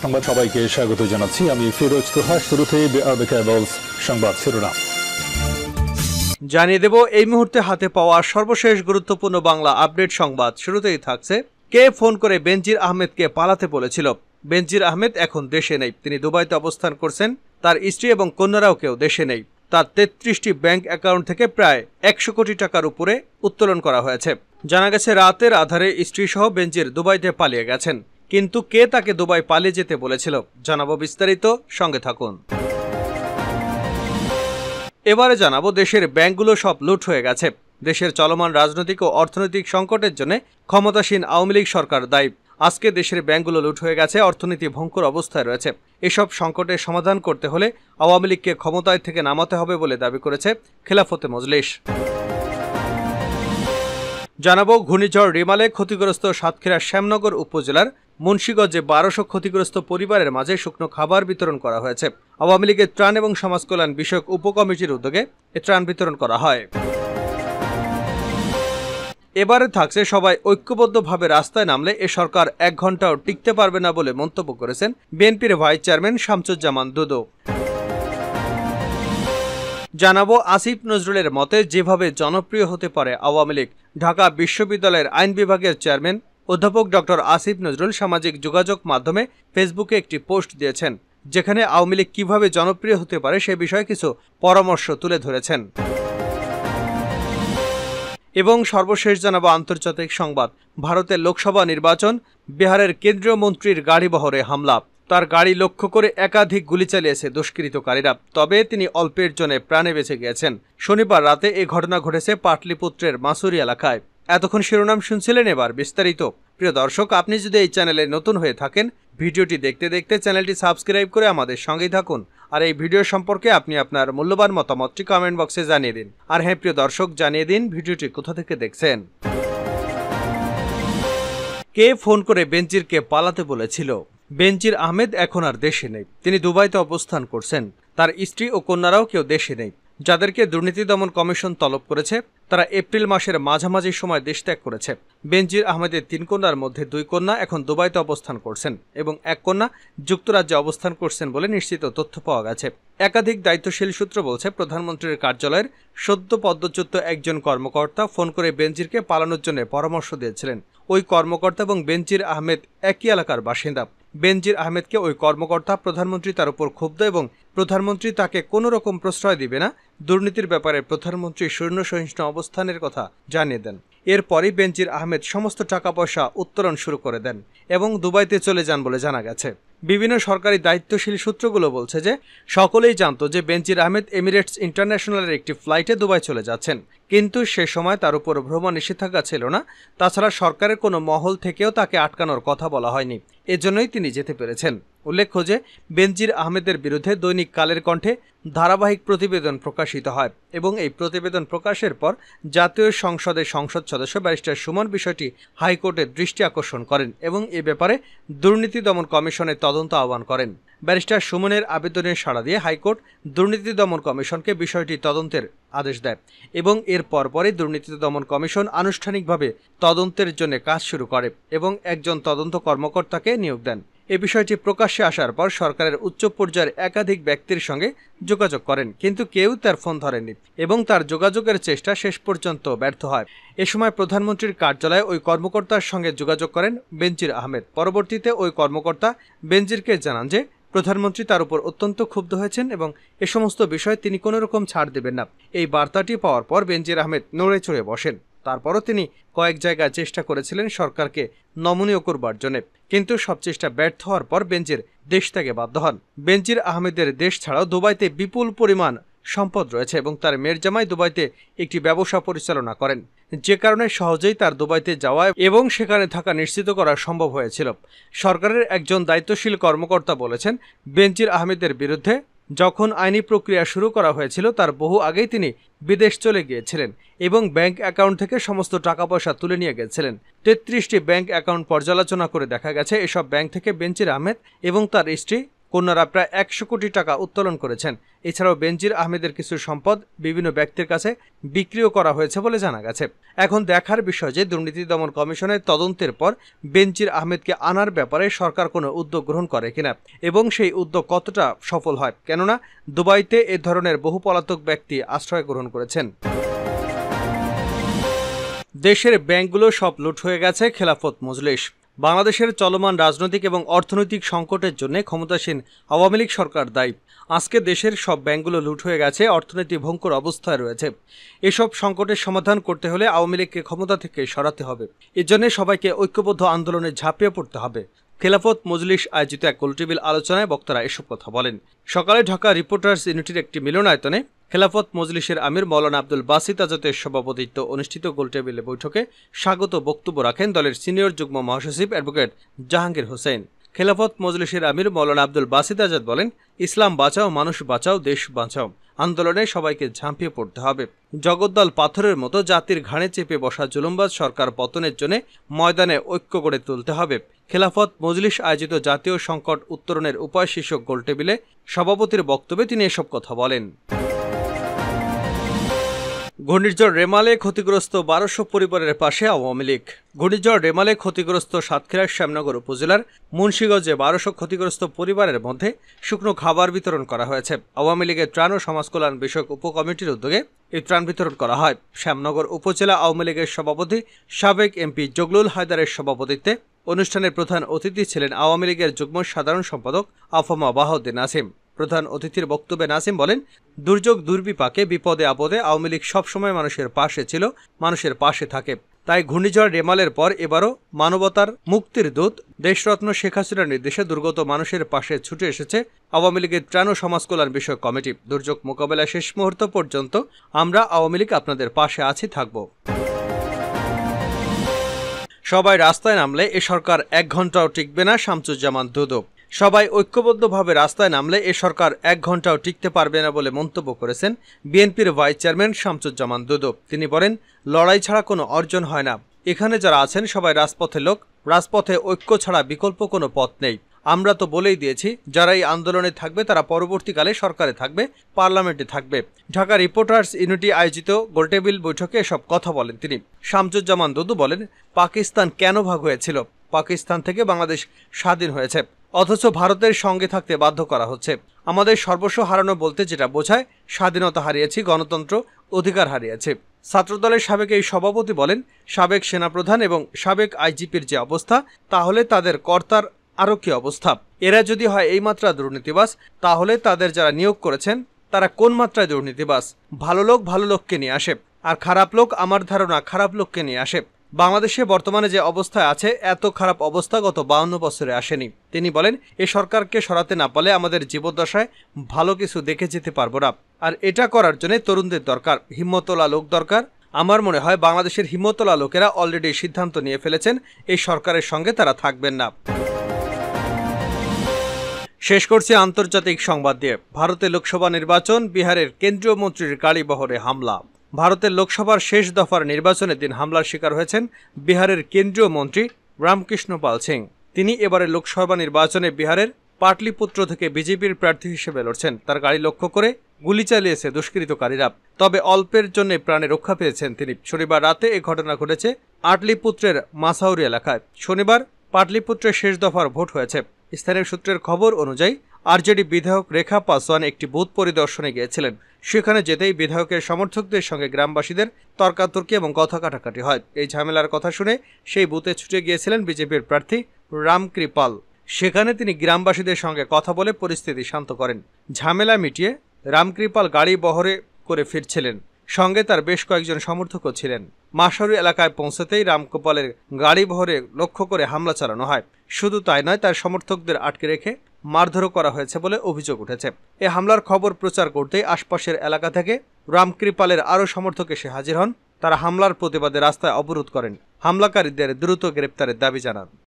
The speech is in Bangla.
সংবাদ সবাইকে স্বাগত জানাচ্ছি। আমি ফিরোজ তোহা। শুরুতেই সংবাদ শিরোনাম জানিয়ে দেব এই মুহূর্তে হাতে পাওয়া সর্বশেষ গুরুত্বপূর্ণ বাংলা আপডেট সংবাদ। শুরুতেই থাকছে, কে ফোন করে বেনজির আহমেদকে পালাতে বলেছিল? বেনজির আহমেদ এখন দেশে নেই, তিনি দুবাইতে অবস্থান করছেন। তার স্ত্রী এবং কন্যারাও কেউ দেশে নেই। তার 33টি ব্যাংক অ্যাকাউন্ট থেকে প্রায় 100 কোটি টাকার উপরে উত্তোলন করা হয়েছে। জানা গেছে রাতের আধারে স্ত্রী সহ বেনজির দুবাইতে পালিয়ে গেছেন। কিন্তু কে তাকে দুবাই পালিয়ে যেতে বলেছিল জানাবো বিস্তারিত, সঙ্গে থাকুন। এবারে জানাবো দেশের ব্যাংকগুলো সব লুট হয়ে গেছে। দেশের চলমান রাজনৈতিক ও অর্থনৈতিক সংকটের জন্য ক্ষমতাসীন আওয়ামী লীগ সরকার দায়ী। আজকে দেশের ব্যাংকগুলো লুট হয়ে গেছে, অর্থনীতি ভঙ্গুর অবস্থায় রয়েছে। এসব সংকটের সমাধান করতে হলে আওয়ামী লীগকে ক্ষমতায় থেকে নামাতে হবে বলে দাবি করেছে খেলাফতে মজলিস। জানাবো ঘূর্ণিঝড় রিমালে ক্ষতিগ্রস্ত সাতক্ষীরা শ্যামনগর উপজেলার মুন্সিগঞ্জে 1200 ক্ষতিগ্রস্ত পরিবারের মাঝে শুকনো খাবার বিতরণ করা হয়েছে। আওয়ামী লীগের ত্রাণ এবং সমাজ কল্যাণ বিষয়ক উপকমিটির উদ্যোগে এ ত্রাণ বিতরণ করা হয়। এবারে থাকছে, সবাই ঐক্যবদ্ধভাবে রাস্তায় নামলে এ সরকার 1 ঘন্টাও টিকতে পারবে না বলে মন্তব্য করেছেন বিএনপির ভাইস চেয়ারম্যান শামসুজ্জামান দুদু। জানাবো আসিফ নজরুলের মতে যেভাবে জনপ্রিয় হতে পারে আওয়ামী লীগ। ঢাকা বিশ্ববিদ্যালয়ের আইন বিভাগের চেয়ারম্যান অধ্যাপক ডক্টর আসিফ নজরুল সামাজিক যোগাযোগ মাধ্যমে ফেসবুকে একটি পোস্ট দিয়েছেন, যেখানে আওয়ামী লীগ কিভাবে জনপ্রিয় হতে পারে সে বিষয়ে কিছু পরামর্শ তুলে ধরেছেন। এবং সর্বশেষ জানাবো আন্তর্জাতিক সংবাদ। ভারতের লোকসভা নির্বাচন, বিহারের কেন্দ্রীয় মন্ত্রীর গাড়িবহরে হামলা। তার গাড়ি লক্ষ্য করে একাধিক গুলি চালিয়েছে দুষ্কৃতকারীরা, তবে তিনি অল্পের জন্য প্রাণে বেঁচে গিয়েছেন। শনিবার রাতে এই ঘটনা ঘটেছে পাটলিপুত্রের মাসুরি এলাকায়। এতক্ষণ শিরোনাম শুনছিলেন, এবার বিস্তারিত। প্রিয় দর্শক, আপনি যদি এই চ্যানেলে নতুন হয়ে থাকেন, ভিডিওটি দেখতে দেখতে চ্যানেলটি সাবস্ক্রাইব করে আমাদের সঙ্গেই থাকুন। আর এই ভিডিও সম্পর্কে আপনি আপনার মূল্যবান মতামতটি কমেন্ট বক্সে জানিয়ে দিন। আর হ্যাঁ প্রিয় দর্শক, জানিয়ে দিন ভিডিওটি কোথা থেকে দেখছেন। কে ফোন করে বেনজিরকে পালাতে বলেছিল? বেনজির আহমেদ এখন আর দেশে নেই, তিনি দুবাইতে অবস্থান করছেন। তার স্ত্রী ও কন্যারাও কেউ দেশে নেই। যাদেরকে দুর্নীতি দমন কমিশন তলব করেছে তারা এপ্রিল মাসের মাঝামাঝি সময় দেশ ত্যাগ করেছে। বেনজির আহমেদের 3 কন্যার মধ্যে 2 কন্যা এখন দুবাইতে অবস্থান করছেন এবং 1 কন্যা যুক্তরাজ্যে অবস্থান করছেন বলে নিশ্চিত তথ্য পাওয়া গেছে। একাধিক দায়িত্বশীল সূত্র বলছে, প্রধানমন্ত্রীর কার্যালয়ের সদ্য পদচ্যুত একজন কর্মকর্তা ফোন করে বেনজিরকে পালানোর জন্য পরামর্শ দিয়েছিলেন। ওই কর্মকর্তা এবং বেনজির আহমেদ একই এলাকার বাসিন্দা। বেনজির আহমেদকে ওই কর্মকর্তা প্রধানমন্ত্রী তার উপর ক্ষুব্ধ এবং প্রধানমন্ত্রী তাকে কোনো রকম প্রশ্রয় দিবে না, দুর্নীতির ব্যাপারে প্রধানমন্ত্রী শূন্য সহিষ্ণু অবস্থানের কথা জানিয়ে দেন। এরপরই বেনজির আহমেদ সমস্ত টাকা পয়সা উত্তোলন শুরু করে দেন এবং দুবাইতে চলে যান বলে জানা গেছে। বিভিন্ন সরকারি দায়িত্বশীল সূত্রগুলো বলছে যে সকলেই জানতো যে বেনজির আহমেদ এমিরেটস ইন্টারন্যাশনালের একটি ফ্লাইটে দুবাই চলে যাচ্ছেন, কিন্তু সে সময় তার উপর ভ্রমণ নিষেধাজ্ঞা ছিল না। তাছাড়া সরকারের কোনো মহল থেকেও তাকে আটকানোর কথা বলা হয়নি, এজন্যই তিনি যেতে পেরেছেন। উল্লেখ্য যে বেনজির আহমেদের বিরুদ্ধে দৈনিক কালের কণ্ঠে ধারাবাহিক প্রতিবেদন প্রকাশিত হয় এবং এই প্রতিবেদন প্রকাশের পর জাতীয় সংসদের সংসদ সদস্য ব্যারিস্টার সুমন বিষয়টি হাইকোর্টের দৃষ্টি আকর্ষণ করেন এবং এ ব্যাপারে দুর্নীতি দমন কমিশনের তদন্ত আহ্বান করেন। ব্যারিস্টার সুমনের আবেদনের সাড়া দিয়ে হাইকোর্ট দুর্নীতি দমন কমিশনকে বিষয়টি তদন্তের আদেশ দেয় এবং এর পরপরই দুর্নীতি দমন কমিশন আনুষ্ঠানিকভাবে তদন্তের জন্য কাজ শুরু করে এবং একজন তদন্ত কর্মকর্তাকে নিয়োগ দেন। এ বিষয়টি প্রকাশ্যে আসার পর সরকারের উচ্চ পর্যায়ের একাধিক ব্যক্তির সঙ্গে যোগাযোগ করেন, কিন্তু কেউ তার ফোন ধরেনি এবং তার যোগাযোগের চেষ্টা শেষ পর্যন্ত ব্যর্থ হয়। এ সময় প্রধানমন্ত্রীর কার্যালয়ে ওই কর্মকর্তার সঙ্গে যোগাযোগ করেন বেনজির আহমেদ। পরবর্তীতে ওই কর্মকর্তা বেনজিরকে জানান যে প্রধানমন্ত্রী তার উপর অত্যন্ত ক্ষুব্ধ হয়েছেন এবং এ সমস্ত বিষয়ে তিনি কোনো রকম ছাড় দেবেন না। এই বার্তাটি পাওয়ার পর বেনজির আহমেদ নড়ে চড়ে বসেন। তারপরও তিনি কয়েক জায়গায় চেষ্টা করেছিলেন সরকারকে নমনীয় করবার জন্য, কিন্তু সব চেষ্টা ব্যর্থ হওয়ার পর বেনজির দেশ ত্যাগে বাধ্য হন। বেনজির আহমেদের দেশ ছাড়াও দুবাইতে বিপুল পরিমাণ সম্পদ রয়েছে এবং তার মেয়ের জামাই দুবাইতে একটি ব্যবসা পরিচালনা করেন, যে কারণে সহজেই তার দুবাইতে যাওয়া এবং সেখানে থাকা নিশ্চিত করা সম্ভব হয়েছিল। সরকারের একজন দায়িত্বশীল কর্মকর্তা বলেছেন, বেনজির আহমেদের বিরুদ্ধে যখন আইনি প্রক্রিয়া শুরু করা হয়েছিল তার বহু আগেই তিনি বিদেশ চলে গিয়েছিলেন এবং ব্যাংক অ্যাকাউন্ট থেকে সমস্ত টাকা পয়সা তুলে নিয়ে গেছিলেন। 33টি ব্যাংক অ্যাকাউন্ট পর্যালোচনা করে দেখা গেছে এসব ব্যাংক থেকে বেনজির আহমেদ এবং তার স্ত্রী কন্যারা প্রায় 100 কোটি টাকা উত্তোলন করেছেন। এছাড়াও বেনজির আহমেদের কিছু সম্পদ বিভিন্ন ব্যক্তির কাছে বিক্রিও করা হয়েছে বলে জানা গেছে। এখন দেখার বিষয় যে দুর্নীতি দমন কমিশনের তদন্তের পর বেনজির আহমেদকে আনার ব্যাপারে সরকার কোনো উদ্যোগ গ্রহণ করে কিনা এবং সেই উদ্যোগ কতটা সফল হয়, কেননা দুবাইতে এ ধরনের বহু পলাতক ব্যক্তি আশ্রয় গ্রহণ করেছেন। দেশের ব্যাংকগুলো সব লুট হয়ে গেছে খেলাফত মজলিস। বাংলাদেশের চলমান রাজনৈতিক এবং অর্থনৈতিক সংকটের জন্য ক্ষমতাসীন আওয়ামী লীগ সরকার দায়ী। আজকে দেশের সব ব্যাংকগুলো লুট হয়ে গেছে, অর্থনীতি ভয়ঙ্কর অবস্থায় রয়েছে। এসব সংকটের সমাধান করতে হলে আওয়ামী লীগকে ক্ষমতা থেকে সরাতে হবে। এজন্য সবাইকে ঐক্যবদ্ধ আন্দোলনে ঝাঁপিয়ে পড়তে হবে। খেলাফত মজলিস আয়োজিত এক গোলটেবিল আলোচনায় বক্তারা এসব কথা বলেন। সকালে ঢাকা রিপোর্টার্স ইউনিটির একটি মিলনায়তনে খেলাফত মজলিসের আমির মৌলানা আব্দুল বাসিত আজাদের সভাপতিত্বে অনুষ্ঠিত গোলটেবিল বৈঠকে স্বাগত বক্তব্য রাখেন দলের সিনিয়র যুগ্ম মহাসচিব অ্যাডভোকেট জাহাঙ্গীর হোসেন। খেলাফত মজলিসের আমির মৌলানা আব্দুল বাসিত আজাদ বলেন, ইসলাম বাঁচাও, মানুষ বাঁচাও, দেশ বাঁচাও আন্দোলনে সবাইকে ঝাঁপিয়ে পড়তে হবে। জগদ্দল পাথরের মতো জাতির ঘাড়ে চেপে বসা জুলুমবাজ সরকার পতনের জন্য ময়দানে ঐক্য গড়ে তুলতে হবে। খেলাফত মজলিস আয়োজিত জাতীয় সংকট উত্তরণের উপায় শীর্ষক গোলটেবিলে সভাপতির বক্তব্যে তিনি এসব কথা বলেন। ঘূর্ণিঝড় রেমালে ক্ষতিগ্রস্ত 1200 পরিবারের পাশে আওয়ামী লীগ। ঘূর্ণিঝড় রেমালে ক্ষতিগ্রস্ত সাতক্ষীরার শ্যামনগর উপজেলার মুন্সিগঞ্জে 1200 ক্ষতিগ্রস্ত পরিবারের মধ্যে শুকনো খাবার বিতরণ করা হয়েছে। আওয়ামী লীগের ত্রাণ ও সমাজ কল্যাণ বিষয়ক উপকমিটির উদ্যোগে এই ত্রাণ বিতরণ করা হয়। শ্যামনগর উপজেলা আওয়ামী লীগের সভাপতি সাবেক এমপি জগলুল হায়দারের সভাপতিত্বে অনুষ্ঠানের প্রধান অতিথি ছিলেন আওয়ামী লীগের যুগ্ম সাধারণ সম্পাদক আফামা বাহাউদ্দিন নাসিম। প্রধান অতিথির বক্তব্যে নাসিম বলেন, দুর্যোগ দুর্বিপাকে বিপদে আপদে আওয়ামী লীগ সবসময় মানুষের পাশে ছিল, মানুষের পাশে থাকে। তাই ঘূর্ণিঝড় রেমালের পর এবারও মানবতার মুক্তির দূত দেশরত্ন শেখ হাসিনার নির্দেশে দুর্গত মানুষের পাশে ছুটে এসেছে আওয়ামী লীগের ত্রাণ ও সমাজ কল্যাণ বিষয়ক কমিটি। দুর্যোগ মোকাবেলা শেষ মুহূর্ত পর্যন্ত আমরা আওয়ামী লীগ আপনাদের পাশে আছি, থাকব। সবাই রাস্তায় নামলে এ সরকার 1 ঘন্টাও টিকবে না, শামসুজ্জামান দুদু। সবাই ঐক্যবদ্ধভাবে রাস্তায় নামলে এ সরকার 1 ঘন্টাও টিকতে পারবে না বলে মন্তব্য করেছেন বিএনপির ভাইস চেয়ারম্যান শামসুজ্জামান দুদু। তিনি বলেন, লড়াই ছাড়া কোনো অর্জন হয় না। এখানে যারা আছেন সবাই রাজপথের লোক, রাজপথে ঐক্য ছাড়া বিকল্প কোনো পথ নেই। আমরা তো বলেই দিয়েছি, যারা এই আন্দোলনে থাকবে তারা পরবর্তীকালে সরকারে থাকবে, পার্লামেন্টে থাকবে। ঢাকা রিপোর্টার্স ইউনিটি আয়োজিত গোলটেবিল বৈঠকে এসব কথা বলেন তিনি। শামসুজ্জামান দুদু বলেন, পাকিস্তান কেন ভাগ হয়েছিল? পাকিস্তান থেকে বাংলাদেশ স্বাধীন হয়েছে, অথচ ভারতের সঙ্গে থাকতে বাধ্য করা হচ্ছে। আমাদের সর্বস্ব হারানো বলতে যেটা বোঝায়, স্বাধীনতা হারিয়েছি, গণতন্ত্র অধিকার হারিয়েছে। ছাত্রদলের সাবেক এই সভাপতি বলেন, সাবেক সেনাপ্রধান এবং সাবেক আইজিপির যে অবস্থা, তাহলে তাদের কর্তার আরও কি অবস্থা? এরা যদি হয় এই মাত্রা দুর্নীতিবাজ, তাহলে তাদের যারা নিয়োগ করেছেন তারা কোন মাত্রায় দুর্নীতিবাজ? ভালো লোক ভালো লোককে নিয়ে আসে, আর খারাপ লোক আমার ধারণা খারাপ লোককে নিয়ে আসে। বাংলাদেশে বর্তমানে যে অবস্থায় আছে, এত খারাপ অবস্থা গত 52 বছরে আসেনি। তিনি বলেন, এই সরকারকে সরাতে না পারলে আমাদের জীবদ্দশায় ভালো কিছু দেখে যেতে পারবো না। আর এটা করার জন্য তরুণদের দরকার, হিম্মতওয়ালা লোক দরকার। আমার মনে হয় বাংলাদেশের হিম্মতওয়ালা লোকেরা অলরেডি সিদ্ধান্ত নিয়ে ফেলেছেন এই সরকারের সঙ্গে তারা থাকবেন না। শেষ করছে আন্তর্জাতিক সংবাদ দিয়ে। ভারতের লোকসভা নির্বাচন, বিহারের কেন্দ্রীয় মন্ত্রীর গাড়ি বহরে হামলা। ভারতের লোকসভার শেষ দফার নির্বাচনের দিন হামলার শিকার হয়েছেন বিহারের কেন্দ্রীয় মন্ত্রী রামকৃষ্ণ পাল সিং। তিনি এবারের লোকসভা নির্বাচনে বিহারের পাটলিপুত্র থেকে বিজেপির প্রার্থী হিসেবে লড়ছেন। তার গাড়ি লক্ষ্য করে গুলি চালিয়েছে দুষ্কৃতকারীরা, তবে অল্পের জন্য প্রাণে রক্ষা পেয়েছেন তিনি। শনিবার রাতে এ ঘটনা ঘটেছে পাটলিপুত্রের মাসাউরি এলাকায়। শনিবার পাটলিপুত্রের শেষ দফার ভোট হয়েছে। স্থানীয় সূত্রের খবর অনুযায়ী আরজেডি বিধায়ক রেখা পাসওয়ান একটি বুথ পরিদর্শনে গিয়েছিলেন। সেখানে যেতেই বিধায়কের সমর্থকদের সঙ্গে গ্রামবাসীদের তর্কাতর্কি এবং কথা কাটাকাটি হয়। এই ঝামেলার কথা শুনে সেই বুথে ছুটে গিয়েছিলেন বিজেপির প্রার্থী রামকৃপাল। সেখানে তিনি গ্রামবাসীদের সঙ্গে কথা বলে পরিস্থিতি শান্ত করেন। ঝামেলা মিটিয়ে রামকৃপাল গাড়ি বহরে করে ফিরছিলেন, সঙ্গে তার বেশ কয়েকজন সমর্থকও ছিলেন। মাসাউরি এলাকায় পৌঁছাতেই রামকৃপালের গাড়ি বহরে লক্ষ্য করে হামলা চালানো হয়। শুধু তাই নয়, তার সমর্থকদের আটকে রেখে মারধরও করা হয়েছে বলে অভিযোগ উঠেছে। এ হামলার খবর প্রচার করতেই আশপাশের এলাকা থেকে রামকৃপালের আরও সমর্থক এসে হাজির হন। তারা হামলার প্রতিবাদে রাস্তায় অবরোধ করেন। হামলাকারীদের দ্রুত গ্রেপ্তারের দাবি জানান।